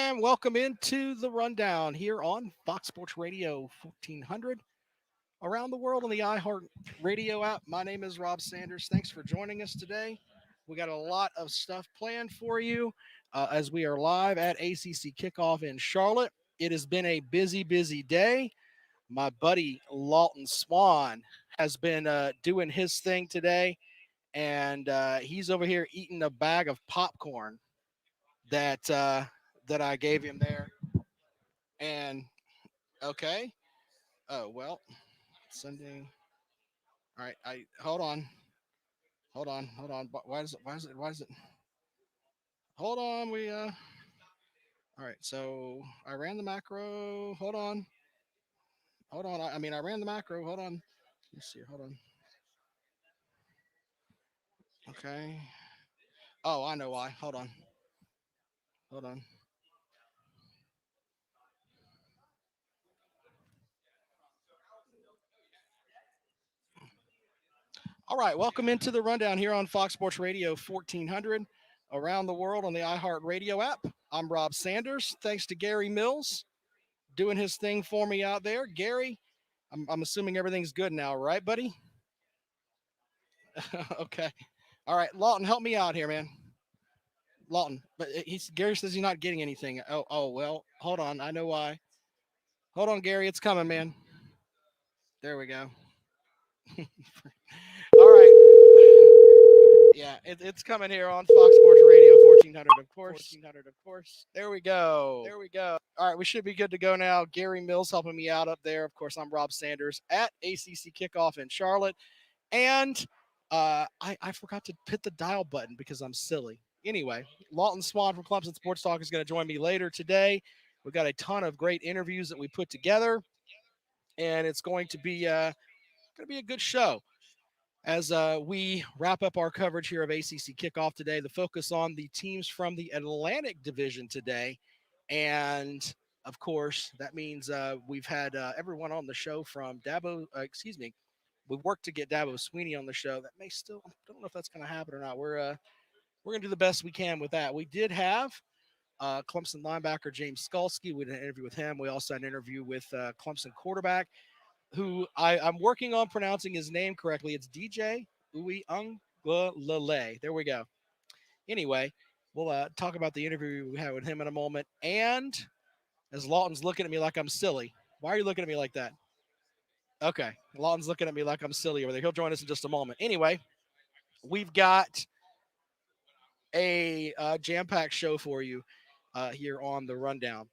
And welcome into the rundown here on Fox Sports Radio 1400 around the world on the iHeart Radio app. My name is Rob Sanders. Thanks for joining us today. We got a lot of stuff planned for you as we are live at ACC Kickoff in Charlotte. It has been a busy, busy day. My buddy Lawton Swan has been doing his thing today, and he's over here eating a bag of popcorn that I gave him there. And okay. Oh well, sending. All right. I hold on. Why is it? Why is it? Why is it? Hold on. We. All right. So I ran the macro. Hold on. Hold on. I ran the macro. Hold on. Let's see. Hold on. Okay. Oh, I know why. Hold on. Hold on. All right. Welcome into the rundown here on Fox Sports Radio 1400 around the world on the iHeart Radio app. I'm Rob Sanders. Thanks to Gary Mills doing his thing for me out there. Gary, I'm assuming everything's good now, right, buddy? Okay. All right, Lawton, help me out here, man. Lawton, but he's Gary says he's not getting anything. Oh, well, hold on. I know why. Hold on, Gary, it's coming, man. There we go. All right. Yeah, it's coming here on Fox Sports Radio 1400, of course. 1400, of course. There we go. There we go. All right, we should be good to go now. Gary Mills helping me out up there. Of course, I'm Rob Sanders at ACC Kickoff in Charlotte. And I forgot to hit the dial button because I'm silly. Anyway, Lawton Swan from Clemson Sports Talk is going to join me later today. We've got a ton of great interviews that we put together, and it's going to be a good show. As we wrap up our coverage here of ACC Kickoff today, the focus on the teams from the Atlantic Division today. And of course, that means we've had everyone on the show from we worked to get Dabo Sweeney on the show. That may still, I don't know if that's going to happen or not. We're going to do the best we can with that. We did have Clemson linebacker James Skalski. We did an interview with him. We also had an interview with Clemson quarterback who I'm working on pronouncing his name correctly. It's DJ Uiagalelei. There we go. Anyway, we'll talk about the interview we had with him in a moment. And as Lawton's looking at me like I'm silly, why are you looking at me like that? Okay, Lawton's looking at me like I'm silly over there. He'll join us in just a moment. Anyway, we've got a jam-packed show for you here on the rundown.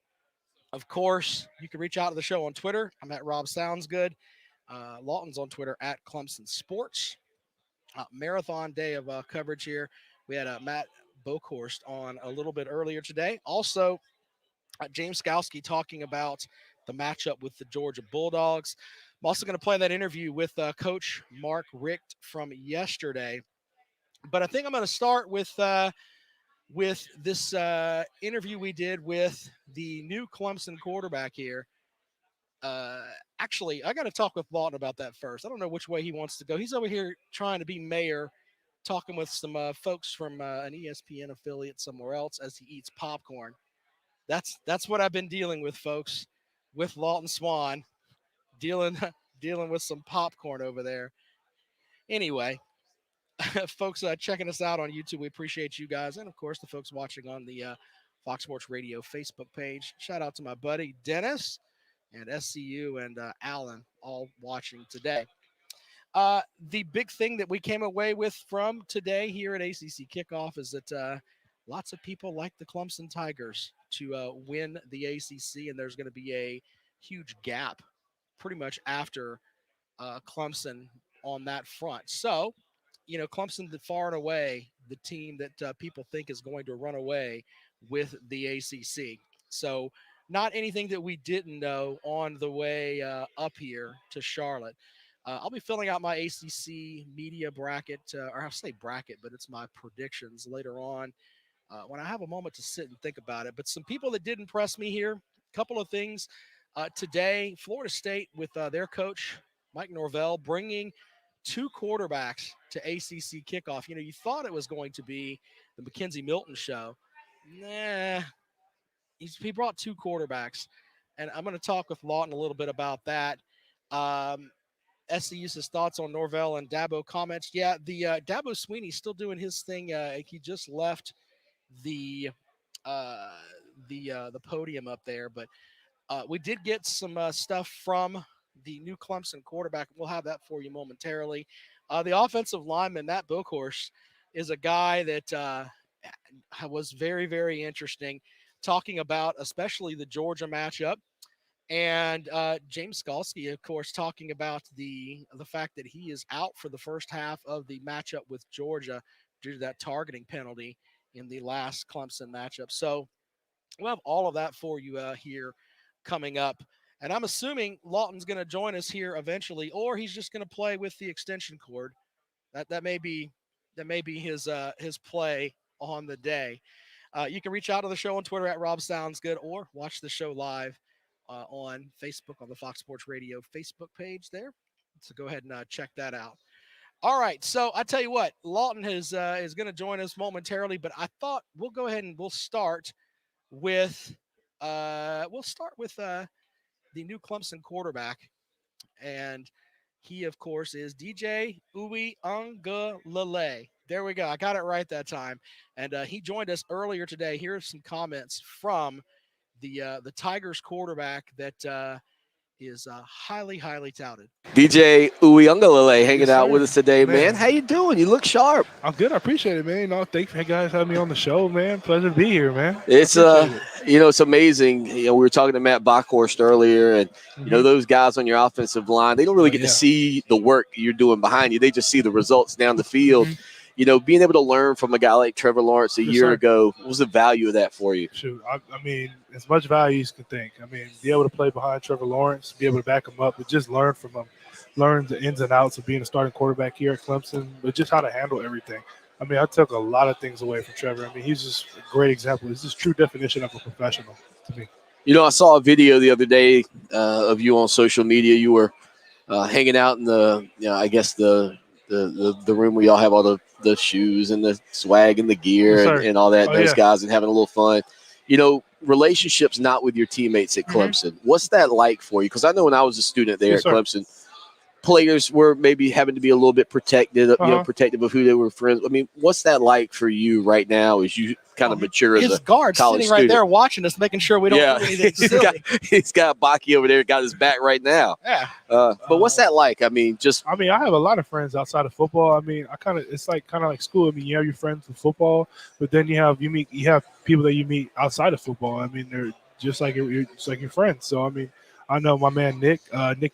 Of course, you can reach out to the show on Twitter. I'm at Rob Sounds Good. Lawton's on Twitter at Clemson Sports. Marathon day of coverage here. We had Matt Bokhorst on a little bit earlier today. Also, James Skalski talking about the matchup with the Georgia Bulldogs. I'm also going to play that interview with Coach Mark Richt from yesterday. But I think I'm going to start with this interview we did with the new Clemson quarterback here. Uh, Actually, I got to talk with Lawton about that first. I don't know which way he wants to go. He's over here trying to be mayor, talking with some folks from an ESPN affiliate somewhere else as he eats popcorn. That's what I've been dealing with, folks, with Lawton Swan, dealing dealing with some popcorn over there. Anyway, folks checking us out on YouTube, we appreciate you guys, and of course the folks watching on the Fox Sports Radio Facebook page. Shout out to my buddy Dennis and SCU and Alan all watching today. The big thing that we came away with from today here at ACC Kickoff is that lots of people like the Clemson Tigers to win the ACC, and there's going to be a huge gap pretty much after Clemson on that front. So, Clemson, far and away, the team that people think is going to run away with the ACC. So, not anything that we didn't know on the way up here to Charlotte. I'll be filling out my ACC media bracket, or I'll say bracket, but it's my predictions later on when I have a moment to sit and think about it. But some people that did impress me here, a couple of things. Today, Florida State with their coach, Mike Norvell, bringing two quarterbacks to ACC Kickoff. You thought it was going to be the Mackenzie Milton show. Nah, he brought 2 quarterbacks, and I'm going to talk with Lawton a little bit about that. SCU's thoughts on Norvell and Dabo comments. Yeah, the Dabo Sweeney's still doing his thing. He just left the the podium up there, but we did get some stuff from the new Clemson quarterback. We'll have that for you momentarily. The offensive lineman, Matt Bokhorst, is a guy that was very, very interesting, talking about especially the Georgia matchup. And James Skalski, of course, talking about the fact that he is out for the first half of the matchup with Georgia due to that targeting penalty in the last Clemson matchup. So we'll have all of that for you here coming up. And I'm assuming Lawton's going to join us here eventually, or he's just going to play with the extension cord. That may be his play on the day. You can reach out to the show on Twitter at Rob Sounds Good, or watch the show live on Facebook on the Fox Sports Radio Facebook page there. So go ahead and check that out. All right, so I tell you what, Lawton is going to join us momentarily, but I thought we'll go ahead and we'll start with the new Clemson quarterback, and he of course is DJ Uiagalelei. There we go. I got it right that time, and he joined us earlier today. Here are some comments from the Tigers quarterback that is highly touted. DJ Uiagalelei hanging out with us today, man. How you doing? You look sharp. I'm good. I appreciate it, man. Thanks for you guys having me on the show, man. Pleasure to be here, man. It's it's amazing. We were talking to Matt Bokhorst earlier, and those guys on your offensive line, they don't really get to see the work you're doing behind you. They just see the results down the field. Being able to learn from a guy like Trevor Lawrence a year ago, what was the value of that for you? Shoot, I mean, as much value as you can think. I mean, be able to play behind Trevor Lawrence, be able to back him up, but just learn from him, learn the ins and outs of being a starting quarterback here at Clemson, but just how to handle everything. I mean, I took a lot of things away from Trevor. I mean, he's just a great example. He's just true definition of a professional to me. I saw a video the other day of you on social media. You were hanging out in the room where y'all have all the shoes and the swag and the gear and all that, those guys, and having a little fun. Relationships not with your teammates at Clemson. What's that like for you? Because I know when I was a student there at Clemson, players were maybe having to be a little bit protective of who they were friends. I mean, what's that like for you right now as you kind of mature as a college student? His guard's sitting right there watching us, making sure we don't do anything silly. He's got Baki over there, got his back right now. Yeah. But what's that like? I mean, I have a lot of friends outside of football. I mean, it's kind of like school. I mean, you have your friends with football, but then you have people that you meet outside of football. I mean, they're just like your friends. So I mean, I know my man Nick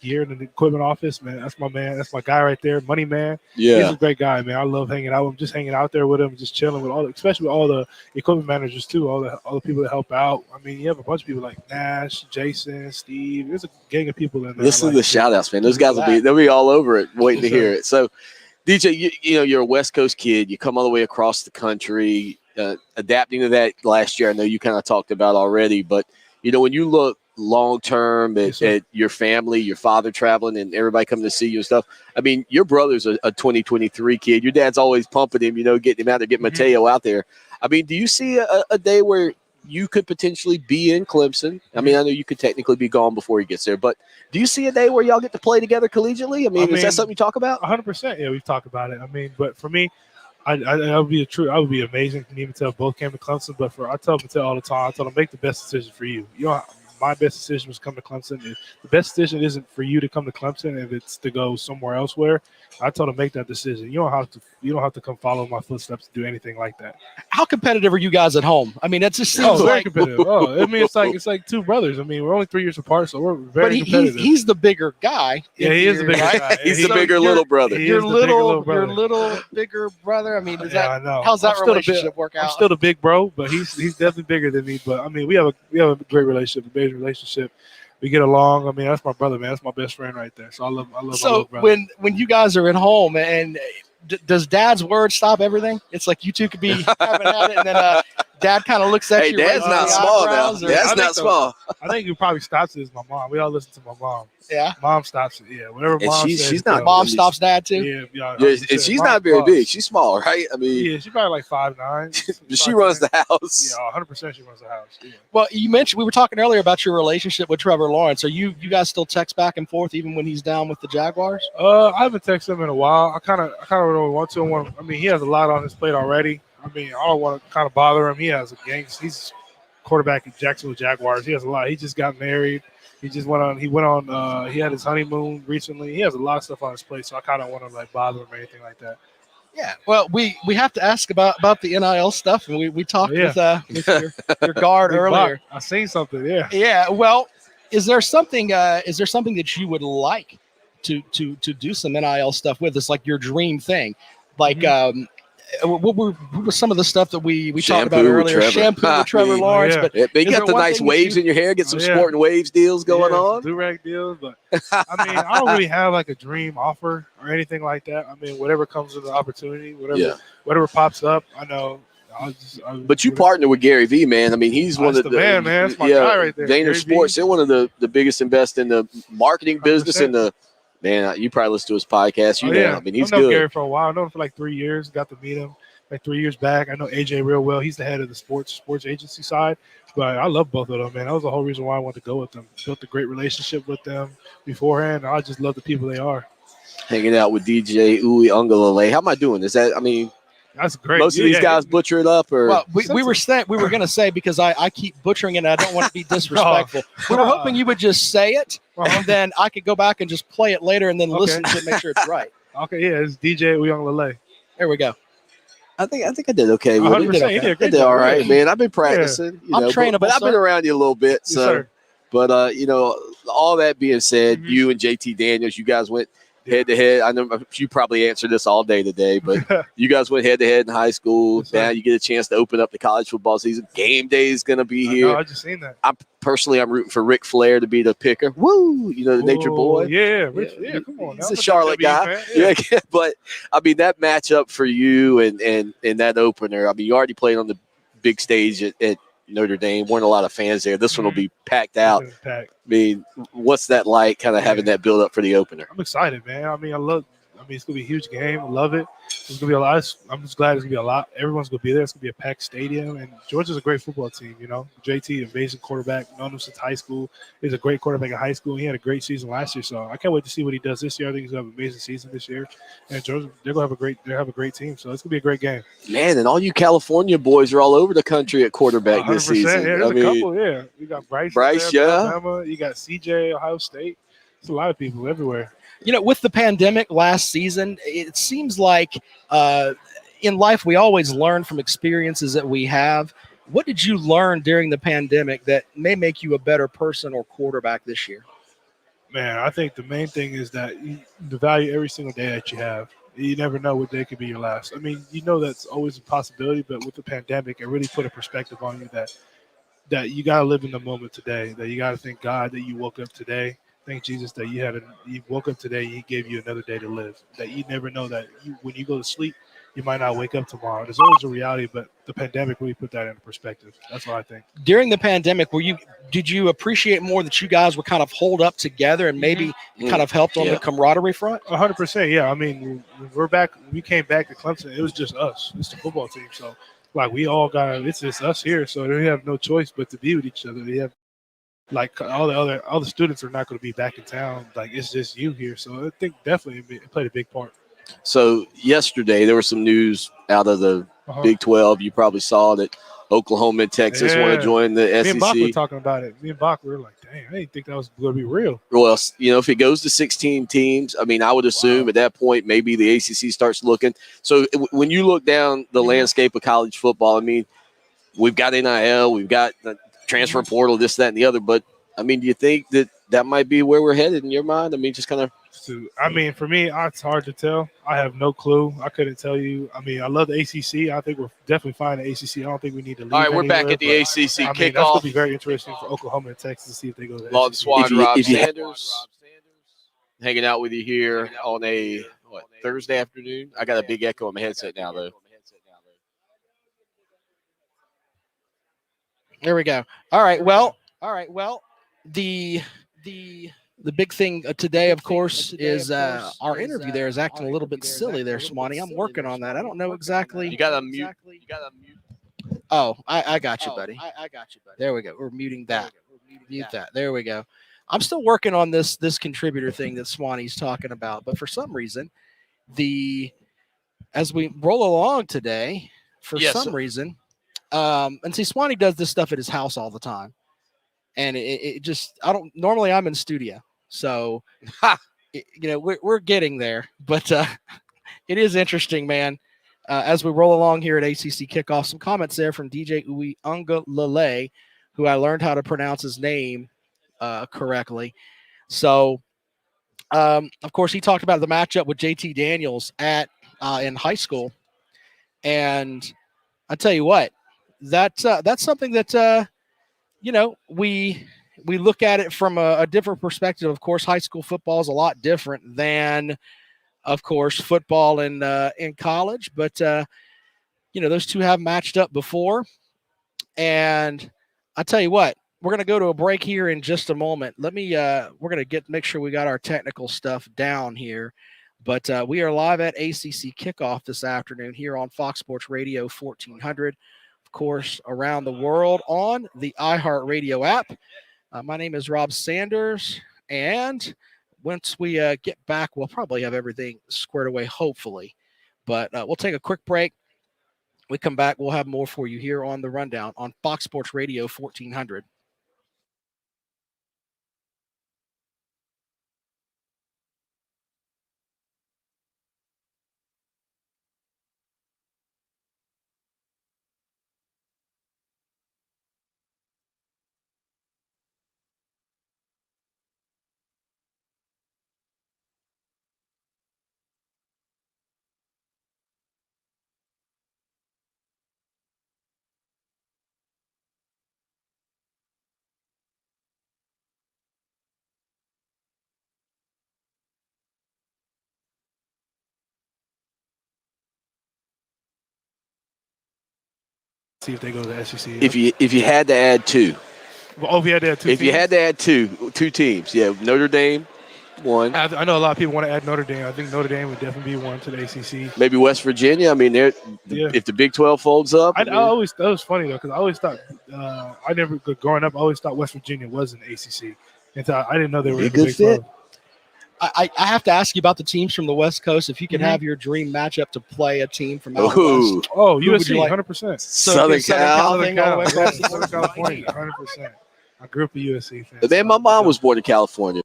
here in the equipment office, man. That's my man. That's my guy right there, Money Man. Yeah, he's a great guy, man. I love hanging out with him, just hanging out there with him, just chilling with especially with all the equipment managers too, all the people that help out. I mean, you have a bunch of people like Nash, Jason, Steve. There's a gang of people in there. Listen to the shout outs, man. Those guys they'll be all over it, waiting to hear it. So, DJ, you're a West Coast kid. You come all the way across the country, adapting to that last year. I know you kind of talked about already, but when you look long term at your family, your father traveling and everybody coming to see you and stuff. I mean, your brother's a 2023 kid. Your dad's always pumping him, getting him out there, getting Mateo out there. I mean, do you see a day where you could potentially be in Clemson? I mean, I know you could technically be gone before he gets there, but do you see a day where y'all get to play together collegiately? I mean, is that something you talk about? 100%. Yeah, we've talked about it. I mean, but for me, I would be amazing for me and Mateo both came to Clemson, but I tell Mateo all the time, I tell him, make the best decision for you. My best decision was come to Clemson. If the best decision isn't for you to come to Clemson, if it's to go somewhere elsewhere, I told him make that decision. You don't have to come follow my footsteps to do anything like that. How competitive are you guys at home? I mean, that just seems very competitive. I mean, it's like two brothers. I mean, we're only 3 years apart, so we're very competitive. He's the bigger guy. Yeah, he is the bigger guy. He's the bigger little brother. Your little bigger brother. I mean, how's that relationship work out? I'm still the big bro, but he's definitely bigger than me. But I mean, we have a great relationship, amazing relationship. We get along. I mean, that's my brother, man. That's my best friend right there. So I love my little brother. So when you guys are at home, and does Dad's word stop everything? It's like you two could be having at it, and then Dad kind of looks at Hey, you. Dad's raises not the small now. eyebrows, or- Dad's not small. I think who probably stops it is my mom. We all listen to my mom. Yeah. Mom stops it. Yeah, whatever And mom she's says. not- goes. Mom stops Dad too. Yeah, yeah. Yeah, 100%. and she's Mom not very boss. big. She's small, right? I mean, Yeah, she's probably like 5'9". she runs the house. Yeah, 100% she runs the house. Yeah. Well, you mentioned we were talking earlier about your relationship with Trevor Lawrence. Are you guys still text back and forth even when he's down with the Jaguars? I haven't texted him in a while. I kind of don't want to. I mean, he has a lot on his plate already. I mean, I don't want to kind of bother him. He has a gang. He's quarterback at Jacksonville Jaguars. He has a lot. He just got married. He went on. He had his honeymoon recently. He has a lot of stuff on his plate, so I kind of want to like bother him or anything like that. Yeah. Well, we have to ask about the NIL stuff, and we talked with your guard earlier. I seen something. Yeah. Yeah. Well, is there something that you would like to do some NIL stuff with? It's like your dream thing, like what was some of the stuff that we talked about earlier? Shampoo with Trevor Lawrence, but you got the nice waves in your hair. Get some Sport and Waves deals going on. Do-rag deals, but I mean, I don't really have like a dream offer or anything like that. I mean, whatever comes with the opportunity, whatever pops up, I know. But you partner with Gary V, man. I mean, he's one of the man. That's my guy right there. Vayner Sports. They're one of the biggest invest in the marketing business and the. Man, you probably listen to his podcast. You know, I mean, he's I've known good. Gary for a while. I've known him for like 3 years. Got to meet him like 3 years back. I know AJ real well. He's the head of the sports agency side. But I love both of them, man. That was the whole reason why I wanted to go with them. Built a great relationship with them beforehand. I just love the people they are. Hanging out with DJ Uwe Ungalale. How am I doing? Is that, I mean, that's great. Most of these guys butcher it up, or well, we were going to say, because I keep butchering it and I don't want to be disrespectful. We were hoping you would just say it, and then I could go back and just play it later and then listen to it, make sure it's right. Okay, yeah, it's DJ Uyonglele. There we go. I think I did okay with it. 100%. I did all right, man. I've been practicing. You know, I'm trainable, but I've been around you a little bit. So, yes, but you know, all that being said, you and JT Daniels, you guys went head to head. I know you probably answered this all day today, but you guys went head to head in high school. Yes, now you get a chance to open up the college football season. Game day is going to be here. I just seen that. I'm rooting for Ric Flair to be the picker. Woo! You know, the Nature Boy. Yeah, come on. He's a Charlotte guy. Yeah, but I mean that matchup for you and that opener. I mean, you already played on the big stage at Notre Dame. Weren't a lot of fans there. This one will be packed out. I mean, what's that like, kind of having that build up for the opener? I'm excited, man. I mean, it's gonna be a huge game. I love it. It's gonna be a lot. I'm just glad it's gonna be a lot. Everyone's gonna be there. It's gonna be a packed stadium, and Georgia's a great football team. You know, JT, amazing quarterback. Known him since high school. He's a great quarterback in high school. He had a great season last year, so I can't wait to see what he does this year. I think he's gonna have an amazing season this year, and Georgia, they're gonna have a great team. So it's gonna be a great game. Man, and all you California boys are all over the country at quarterback this season. Yeah, there's a couple. Yeah, you got Bryce, Alabama. You got CJ, Ohio State. It's a lot of people everywhere. You know, with the pandemic last season, it seems like in life we always learn from experiences that we have. What did you learn during the pandemic that may make you a better person or quarterback this year? Man, I think the main thing is that you value every single day that you have. You never know what day could be your last. I mean, you know that's always a possibility, but with the pandemic, it really put a perspective on you that you got to live in the moment today, that you got to thank God that you woke up today. Thank Jesus that you woke up today. He gave you another day to live. That you never know that when you go to sleep, you might not wake up tomorrow. There's always a reality, but the pandemic really put that into perspective. That's what I think. During the pandemic, did you appreciate more that you guys were kind of holed up together and maybe kind of helped on the camaraderie front? 100%. Yeah. I mean, we came back to Clemson. It was just us. It's the football team. So like we all it's just us here. So they have no choice but to be with each other. They have. Like all the students are not going to be back in town. Like it's just you here. So I think definitely it played a big part. So yesterday there was some news out of the Big 12. You probably saw that Oklahoma and Texas want to join the SEC. Me and Bach were talking about it. Me and Bach were like, dang, I didn't think that was going to be real. Well, you know, if it goes to 16 teams, I mean, I would assume at that point maybe the ACC starts looking. So when you look down the landscape of college football, I mean, we've got NIL, we've got the transfer portal, this, that, and the other. But, I mean, do you think that might be where we're headed in your mind? I mean, just kind of. I mean, for me, it's hard to tell. I have no clue. I couldn't tell you. I mean, I love the ACC. I think we're definitely fine at ACC. I don't think we need to leave. All right, we're back at the ACC Kickoff. Kickoff. That's going to be very interesting for Oklahoma and Texas to see if they go to the Lawton ACC. Swan, Rob Sanders, hanging out with you here on a Thursday afternoon. I got a big echo on my headset now, though. There we go. All right. Well, the big thing today, of course, is our interview there is acting a little bit silly there, Swanee. I'm working on that. I don't know exactly. You got to mute. You got to mute. Oh, I got you, buddy. There we go. We're muting that. Mute that. There we go. I'm still working on this contributor thing that Swanee's talking about, but for some reason, as we roll along today, some reason, and see, Swanee does this stuff at his house all the time, and it just normally I'm in studio, so we're getting there, but it is interesting, man. As we roll along here at ACC Kickoff, some comments there from DJ Uwe Ungalale, who I learned how to pronounce his name correctly. So, of course, he talked about the matchup with JT Daniels in high school, and I tell you what, that's something that we look at it from a different perspective. Of course, high school football is a lot different than, of course, football in college, but those two have matched up before, and I tell you what, we're going to go to a break here in just a moment. We're going to make sure we got our technical stuff down here, but we are live at ACC Kickoff this afternoon here on Fox Sports Radio 1400, of course, around the world on the iHeartRadio app. My name is Rob Sanders, and once we get back, we'll probably have everything squared away, hopefully. But we'll take a quick break. We come back, we'll have more for you here on The Rundown on Fox Sports Radio 1400. See if they go to the SEC. If you had to add two. Well, if you had to add two. If you had to add two teams, yeah, Notre Dame, one. I know a lot of people want to add Notre Dame. I think Notre Dame would definitely be one to the ACC. Maybe West Virginia. I mean, if the Big 12 folds up. That was funny though, because I always thought growing up, I always thought West Virginia was an ACC, and so I didn't know they were in the Big 12. I have to ask you about the teams from the West Coast. If you could have your dream matchup to play a team from out west. Oh, USC, 100%. Southern California, 100%. I grew up a USC fan. Man, my mom was born in California.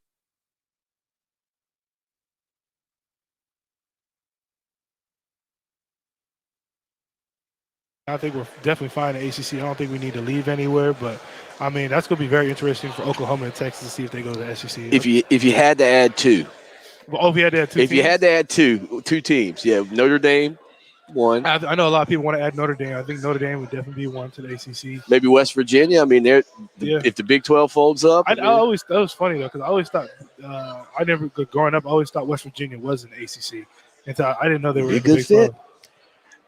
I think we're definitely fine at ACC. I don't think we need to leave anywhere, but I mean that's going to be very interesting for Oklahoma and Texas to see if they go to the SEC. If you had to add two. Well, if you had to add two. If you had to add two teams, yeah, Notre Dame, one. I know a lot of people want to add Notre Dame. I think Notre Dame would definitely be one to the ACC. Maybe West Virginia. I mean, if the Big 12 folds up. That was funny though, because I always thought growing up, I always thought West Virginia was an ACC, and so I didn't know they were a good fit.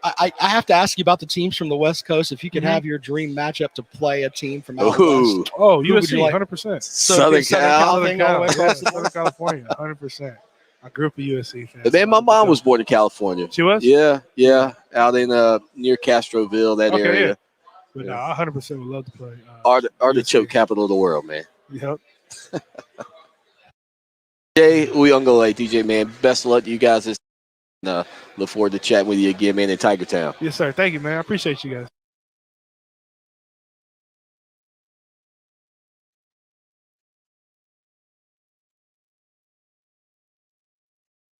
I have to ask you about the teams from the West Coast. If you could have your dream matchup to play a team from out west. Oh, USC, 100%. Southern California, 100%. I grew up a USC fan. Man, my mom was born in California. She was? Yeah, out in near Castroville, that area. Yeah. But no, I 100% would love to play. Artichoke capital of the world, man. Yep. Jay Uyungale, DJ, man, best of luck to you guys. Look forward to chatting with you again, man, in Tiger Town. Yes, sir. Thank you, man. I appreciate you guys.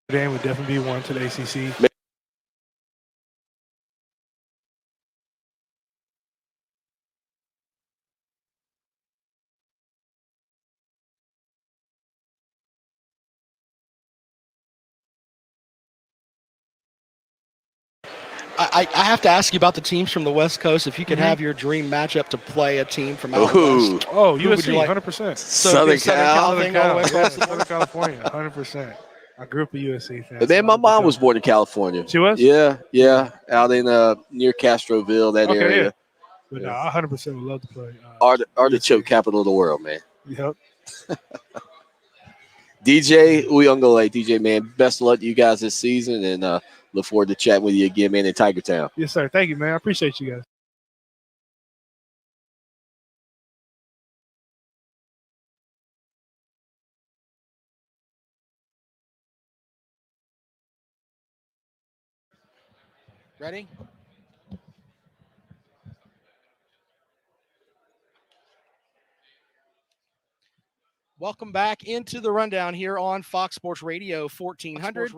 Dan would definitely be one to the ACC. I have to ask you about the teams from the West Coast. If you could have your dream matchup to play a team from out west. Oh, USC, 100%. Southern California, 100%. I grew up a USC fan. Man, my mom was born in California. She was? Yeah, out in near Castroville, that area. But no, I 100% would love to play. Artichoke USC. capital of the world, man. Yep. DJ, we gonna go like DJ, man. Best of luck to you guys this season, and look forward to chatting with you again, man, in Tiger Town. Yes, sir. Thank you, man. I appreciate you guys. Ready? Welcome back into the rundown here on Fox Sports Radio 1400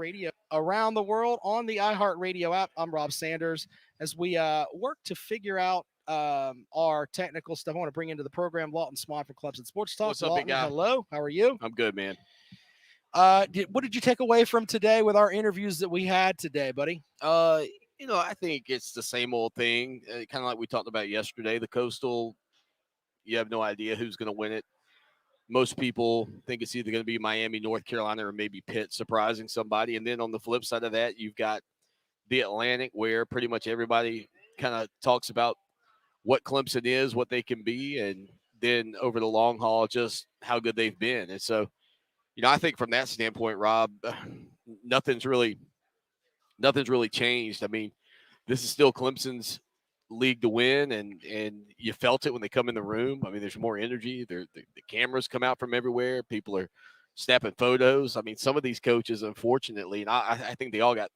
around the world on the iHeartRadio app. I'm Rob Sanders. As we work to figure out our technical stuff, I want to bring into the program Lawton Swan from Clemson Sports Talk. What's up, Lawton, big guy? hello. How are you? I'm good, man. What did you take away from today with our interviews that we had today, buddy? I think it's the same old thing, kind of like we talked about yesterday. The Coastal, you have no idea who's going to win it. Most people think it's either going to be Miami, North Carolina, or maybe Pitt surprising somebody. And then on the flip side of that, you've got the Atlantic, where pretty much everybody kind of talks about what Clemson is, what they can be, and then over the long haul, just how good they've been. And so, I think from that standpoint, Rob, nothing's really changed. I mean, this is still Clemson's league to win, and you felt it when they come in the room. I mean, there's more energy. The cameras come out from everywhere. People are snapping photos. I mean, some of these coaches, unfortunately, and I think they all got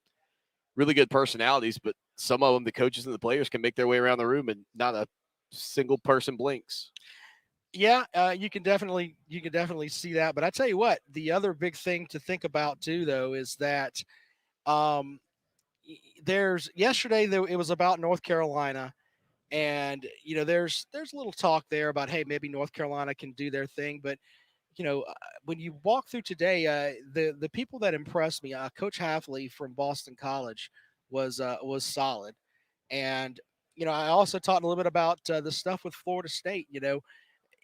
really good personalities, but some of them, the coaches and the players, can make their way around the room and not a single person blinks. Yeah, you can definitely see that. But I tell you what, the other big thing to think about too, though, is that there's yesterday it was about North Carolina, and there's a little talk there about, hey, maybe North Carolina can do their thing, but when you walk through today, the people that impressed me, Coach Halfley from Boston College was solid, and I also talked a little bit about the stuff with Florida State.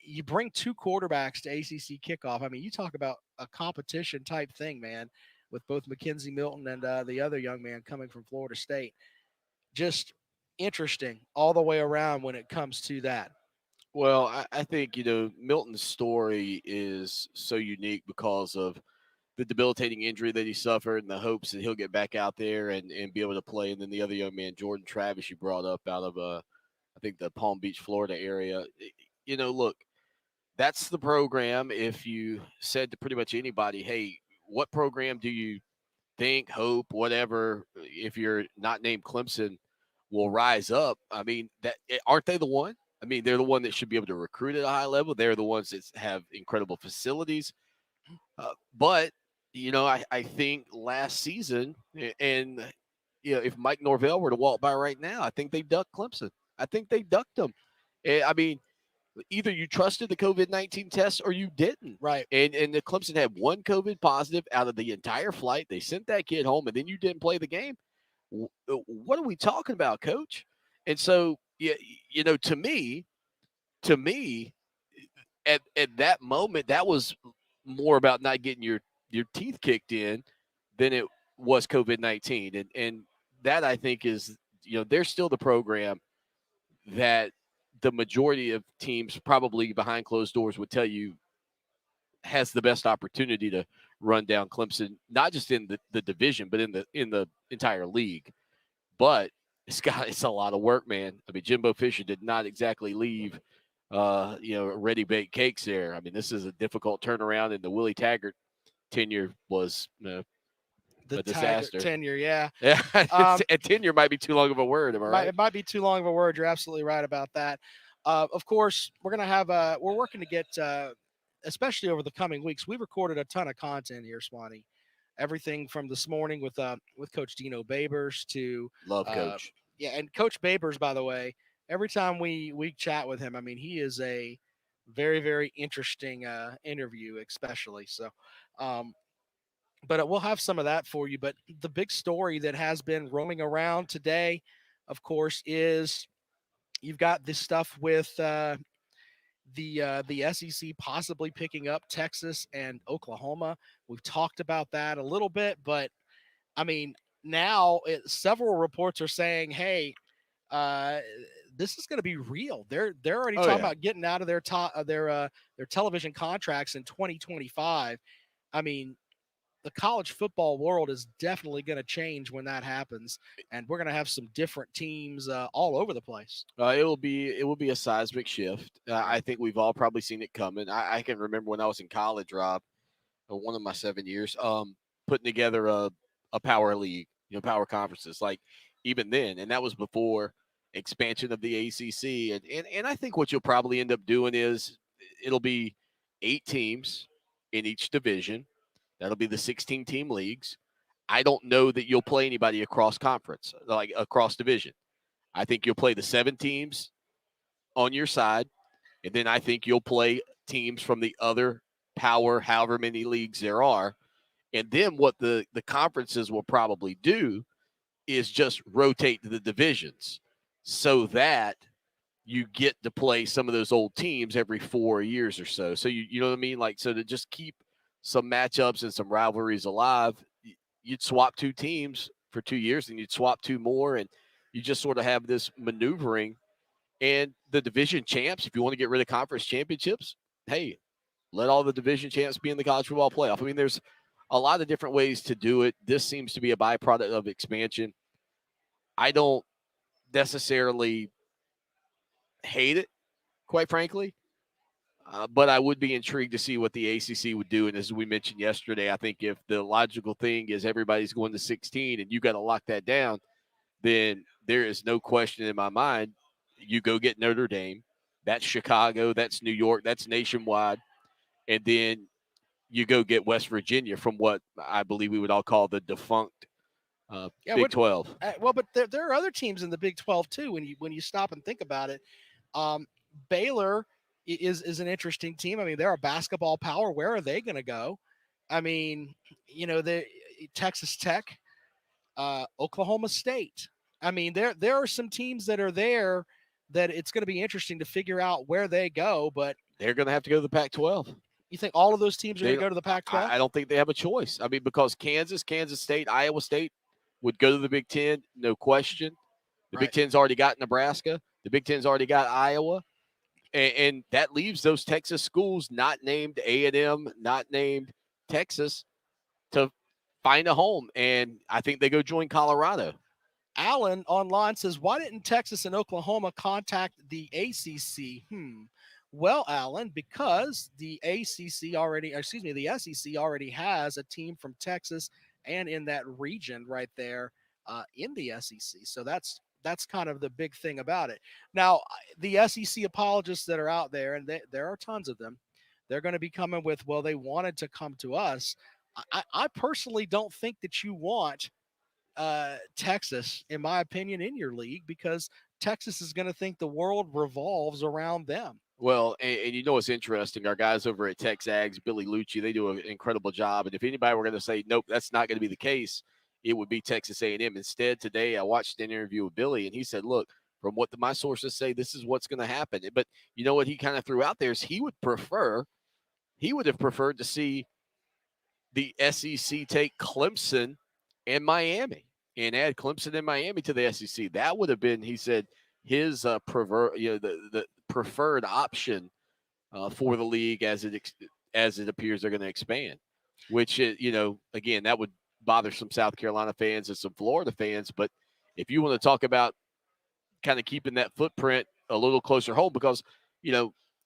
You bring two quarterbacks to ACC Kickoff. I mean, you talk about a competition type thing, man, with both Mackenzie Milton and the other young man coming from Florida State. Just interesting all the way around when it comes to that. Well, I think, Milton's story is so unique because of the debilitating injury that he suffered and the hopes that he'll get back out there and be able to play. And then the other young man, Jordan Travis, you brought up out of, I think, the Palm Beach, Florida area. Look, that's the program. If you said to pretty much anybody, hey, what program do you think, hope, whatever, if you're not named Clemson, will rise up? I mean, aren't they the one? I mean, they're the one that should be able to recruit at a high level. They're the ones that have incredible facilities. But I think last season, and if Mike Norvell were to walk by right now, I think they ducked Clemson. I think they ducked them. I mean, either you trusted the COVID-19 test or you didn't. Right. And the Clemson had one COVID positive out of the entire flight. They sent that kid home, and then you didn't play the game. What are we talking about, Coach? And so, to me, at that moment, that was more about not getting your teeth kicked in than it was COVID-19. And that, I think, is, they're still the program that the majority of teams probably behind closed doors would tell you has the best opportunity to run down Clemson, not just in the division, but in the entire league. But it's a lot of work, man. I mean, Jimbo Fisher did not exactly leave ready baked cakes there. I mean, this is a difficult turnaround, and the Willie Taggart tenure was a disaster. Tenure, yeah. And tenure might be too long of a word. Am I right? It might be too long of a word. You're absolutely right about that. Of course, we're gonna have we're working to get, especially over the coming weeks. We recorded a ton of content here, Swanee. Everything from this morning with Coach Dino Babers to love Coach. Yeah, and Coach Babers, by the way, every time we chat with him, I mean, he is a very, very interesting interview, especially. So, but we'll have some of that for you. But the big story that has been roaming around today, of course, is you've got this stuff with the SEC possibly picking up Texas and Oklahoma. We've talked about that a little bit, but I mean, now several reports are saying, hey, this is going to be real. They're already Oh talking yeah. about getting out of their television contracts in 2025. I mean, the college football world is definitely going to change when that happens, and we're going to have some different teams all over the place. It will be a seismic shift. I think we've all probably seen it coming. I can remember when I was in college, Rob, one of my 7 years, putting together a power league, power conferences, like even then, and that was before expansion of the ACC. And I think what you'll probably end up doing is it'll be 8 teams in each division. That'll be the 16-team leagues. I don't know that you'll play anybody across conference, like across division. I think you'll play the 7 teams on your side, and then I think you'll play teams from the other power, however many leagues there are. And then what the conferences will probably do is just rotate the divisions so that you get to play some of those old teams every 4 years or so. So you know what I mean? Like, so to just keep some matchups and some rivalries alive, you'd swap 2 teams for 2 years and you'd swap 2 more. And you just sort of have this maneuvering. And the division champs, if you want to get rid of conference championships, hey, let all the division champs be in the college football playoff. I mean, there's a lot of different ways to do it. This seems to be a byproduct of expansion. I don't necessarily hate it, quite frankly, but I would be intrigued to see what the ACC would do. And as we mentioned yesterday, I think if the logical thing is everybody's going to 16 and you got to lock that down, then there is no question in my mind. You go get Notre Dame. That's Chicago. That's New York. That's nationwide. And then you go get West Virginia from what I believe we would all call the defunct Big 12. Well, but there are other teams in the Big 12 too. When you stop and think about it, Baylor is an interesting team. I mean, they're a basketball power. Where are they going to go? I mean, the Texas Tech, Oklahoma State. I mean, there are some teams that are there that it's going to be interesting to figure out where they go. But they're going to have to go to the Pac-12. You think all of those teams are going to go to the Pac-12? I don't think they have a choice. I mean, because Kansas State, Iowa State would go to the Big Ten, no question. The Big Ten's already got Nebraska. The Big Ten's already got Iowa. And that leaves those Texas schools not named A&M, not named Texas, to find a home. And I think they go join Colorado. Allen online says, why didn't Texas and Oklahoma contact the ACC? Well, Alan, because the SEC already has a team from Texas and in that region right there in the SEC. So that's kind of the big thing about it. Now, the SEC apologists that are out there, and there are tons of them, they're going to be coming with, well, they wanted to come to us. I personally don't think that you want Texas, in my opinion, in your league, because Texas is going to think the world revolves around them. Well, and you know what's interesting? Our guys over at TexAgs, Billy Lucci, they do an incredible job. And if anybody were going to say, nope, that's not going to be the case, it would be Texas A&M. Instead, today I watched an interview with Billy, and he said, look, from what my sources say, this is what's going to happen. But you know what he kind of threw out there is he would have preferred to see the SEC take Clemson and Miami and add Clemson and Miami to the SEC. That would have been, he said, his the preferred option for the league as it appears they're going to expand, which again, that would bother some South Carolina fans and some Florida fans. But if you want to talk about kind of keeping that footprint a little closer home, because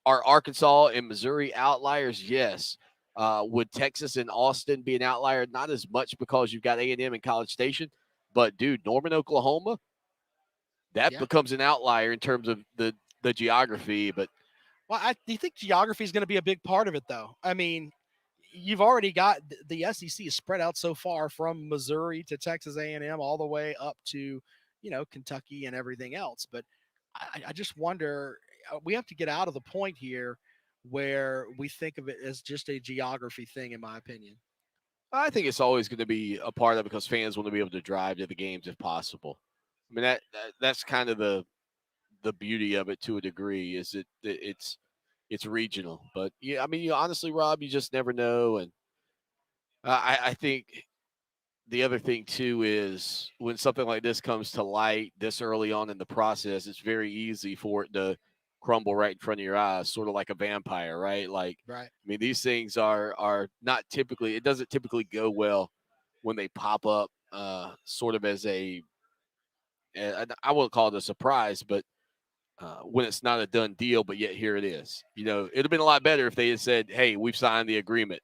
are Arkansas and Missouri outliers? Yes. Would Texas and Austin be an outlier? Not as much, because you've got A&M and College Station. But dude, Norman, Oklahoma, that becomes an outlier in terms of the geography. But do you think geography is going to be a big part of it, though? I mean, you've already got the SEC spread out so far from Missouri to Texas A&M all the way up to Kentucky and everything else. But I just wonder, we have to get out of the point here where we think of it as just a geography thing, in my opinion. I think it's always going to be a part of it, because fans want to be able to drive to the games if possible. I mean, that's kind of the beauty of it to a degree, is it's regional. But yeah, I mean, honestly, Rob, you just never know. And I think the other thing too is when something like this comes to light this early on in the process, it's very easy for it to crumble right in front of your eyes, sort of like a vampire, right? Like, Right. I mean, these things are not typically. It doesn't typically go well when they pop up, sort of as I won't call it a surprise, but when it's not a done deal, but yet here it is. You know, it'd have been a lot better if they had said, "Hey, we've signed the agreement."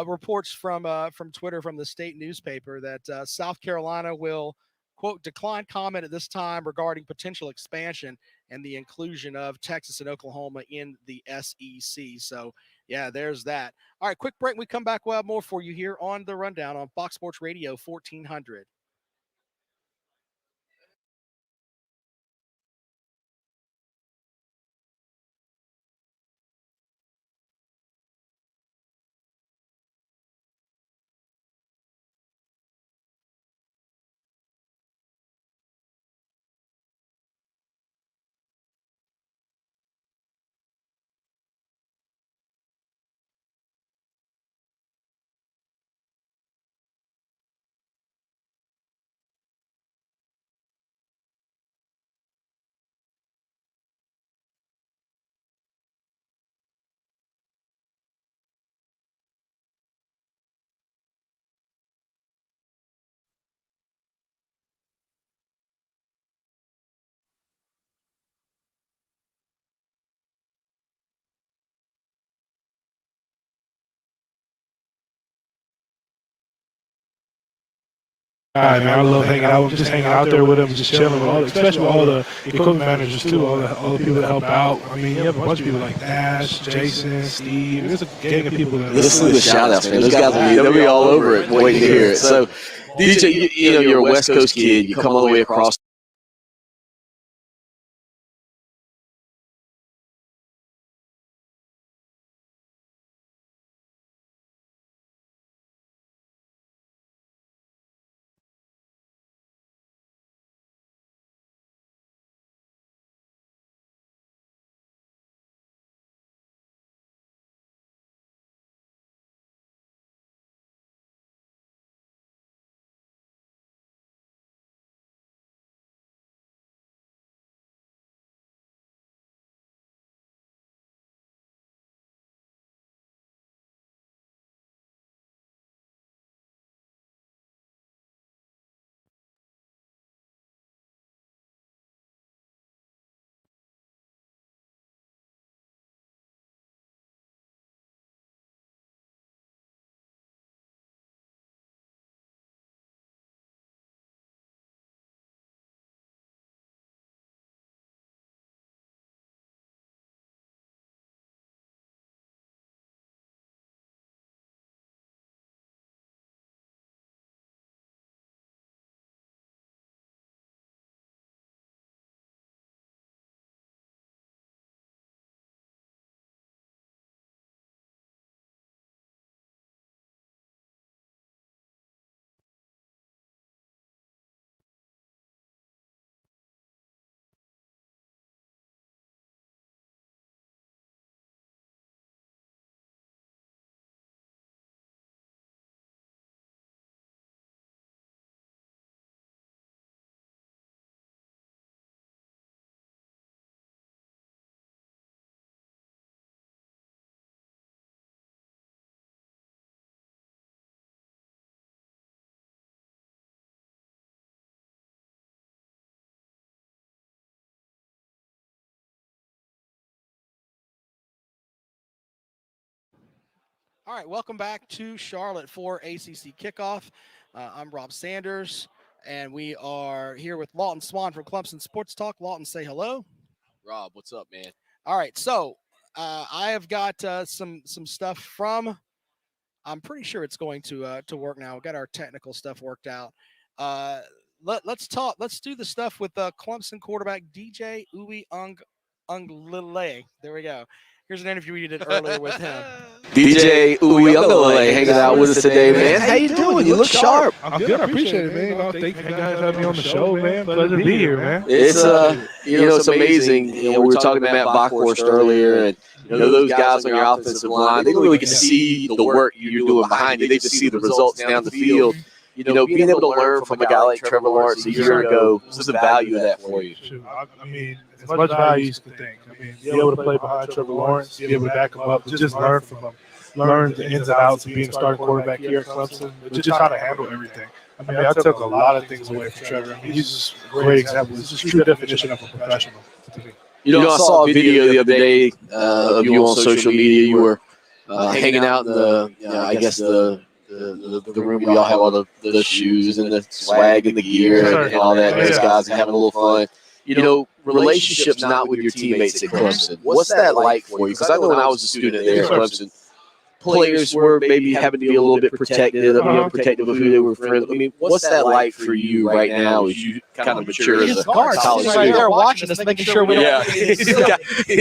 Reports from Twitter from the state newspaper that South Carolina will, quote, decline comment at this time regarding potential expansion and the inclusion of Texas and Oklahoma in the SEC. So, yeah, there's that. All right, quick break. We come back. We'll have more for you here on the Rundown on Fox Sports Radio 1400. Man, I love hanging out, just hanging out there with them, just chilling with especially with all the equipment managers too, all the people that help out. I mean, you have a bunch of people like Nash, Jason, Steve. There's a gang of people that Listen to the shout outs, man. Those guys they'll be all over it waiting to hear it. So, DJ, you know, you're a West Coast kid. You come all the way across. All right, welcome back to Charlotte for ACC Kickoff. I'm Rob Sanders, and we are here with Lawton Swan from Clemson Sports Talk. Lawton, say hello. Rob, what's up, man? All right, so I have got some stuff from. I'm pretty sure it's going to work now. We've got our technical stuff worked out. Let's talk. Let's do the stuff with Clemson quarterback DJ Uwe Unglele. There we go. Here's an interview we did earlier with him. DJ Uwe Ungalale hanging out with us today, man. How you doing? You look sharp. I'm good. I appreciate it, man. Thank you guys for having me on the show, man. Pleasure to be here, man. It's it's amazing. We were talking to Matt Bockhorst earlier, and those guys on your offensive line, they don't really get to see the work you're doing behind it. They just see the results down the field. Being able to learn from a guy like Trevor Lawrence a year ago, what's the value of that for you? I mean, as much value as you can think. I mean, be able to play behind Trevor Lawrence, be able to back him up, just learn from him, learn the ins and outs of being a starting quarterback here at Clemson, but just how to handle everything. I mean, I took a lot of things away from Trevor. I mean, he's just a great example. He's just a true definition of a professional to me. I saw a video the other day of you on social media. You were hanging out in the room where y'all have all the shoes and the swag and the gear and all that. Those guys are having a little fun. Relationships not with your teammates at Clemson. What's that like for you? Because I know when I was a student there at Clemson, players were maybe having to be a little bit protective of who they were friends with. I mean, what's that like for you right now as you kind of mature as a college student? Right there watching us, making sure we don't. Yeah, he's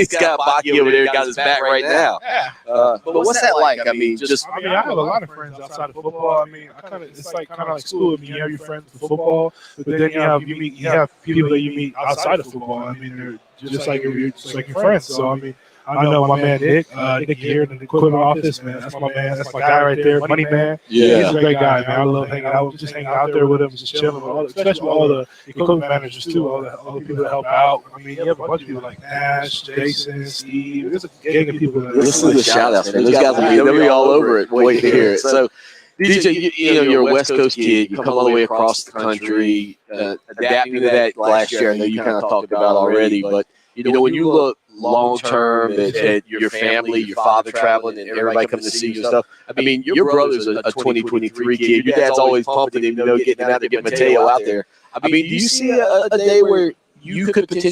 got Baki over there, got his back right now. But what's that like? I mean, I have a lot of friends outside of football. I mean, it's like kind of like school. I mean, you have your friends for football, but then you have people that you meet outside of football. I mean, they're just like your friends. So I mean, I know my man Nick here in the equipment office, man. That's my man. That's my guy right there, Money Man. Yeah, he's a great guy, man. I love hanging out there with him, just chilling with especially with all the equipment managers too, all the people that help out. I mean, you have a bunch of people like Nash, Jason, Steve. There's a gang of people. Listen to the shout outs, man. Those guys will be all over it, waiting to hear it. So, DJ, you're a West Coast kid. You come all the way across the country, adapting to that last year. I know you kind of talked about already, but when you look long term at your family, your father traveling, and everybody coming to see you and stuff. I mean, your brother's a 2023 kid. Your dad's always pumping him, getting out there, getting Mateo out there. I mean, do you see a day where you could potentially